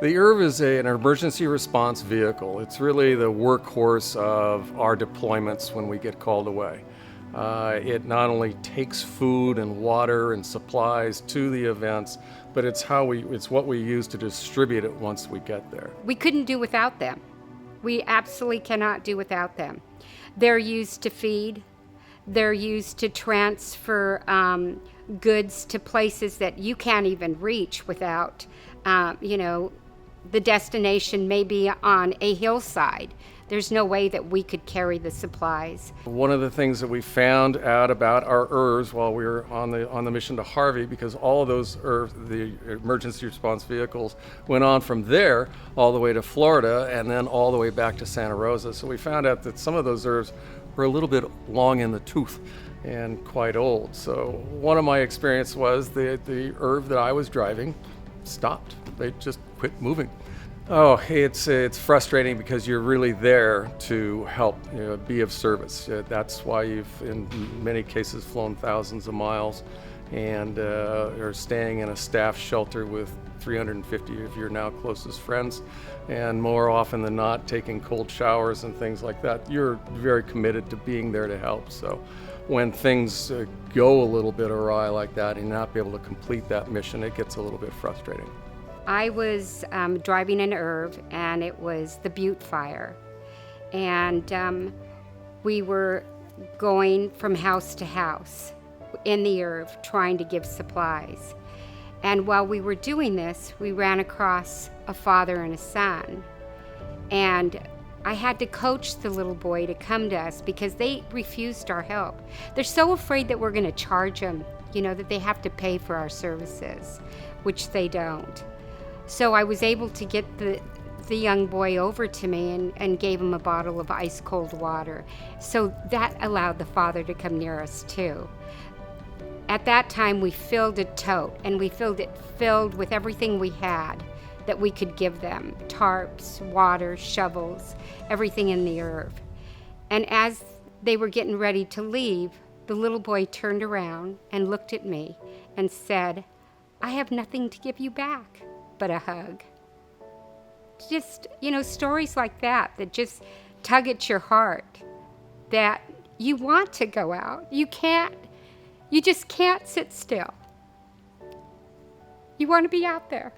The IRV is an emergency response vehicle. It's really the workhorse of our deployments when we get called away. It not only takes food and water and supplies to the events, but it's what we use to distribute it once we get there. We couldn't do without them. We absolutely cannot do without them. They're used to feed. They're used to transfer goods to places that you can't even reach without, the destination may be on a hillside. There's no way that we could carry the supplies. One of the things that we found out about our IRVs while we were on the mission to Harvey, because all of those the emergency response vehicles went on from there all the way to Florida and then all the way back to Santa Rosa. So we found out that some of those IRVs were a little bit long in the tooth and quite old. So one of my experience was the IRV that I was driving stopped. They just quit moving. Oh, it's frustrating because you're really there to help, be of service. That's why you've, in many cases, flown thousands of miles and are staying in a staff shelter with 350 of your now closest friends, and more often than not, taking cold showers and things like that. You're very committed to being there to help. So when things go a little bit awry like that and not be able to complete that mission, it gets a little bit frustrating. I was driving an IRV, and it was the Butte Fire. And we were going from house to house in the IRV trying to give supplies. And while we were doing this, we ran across a father and a son. And I had to coach the little boy to come to us because they refused our help. They're so afraid that we're going to charge them, that they have to pay for our services, which they don't. So I was able to get the young boy over to me and gave him a bottle of ice cold water. So that allowed the father to come near us too. At that time, we filled a tote, and we filled with everything we had that we could give them: tarps, water, shovels, everything in the IRV. And as they were getting ready to leave, the little boy turned around and looked at me and said, "I have nothing to give you back but a hug." Just, stories like that just tug at your heart, that you want to go out. You just can't sit still. You want to be out there.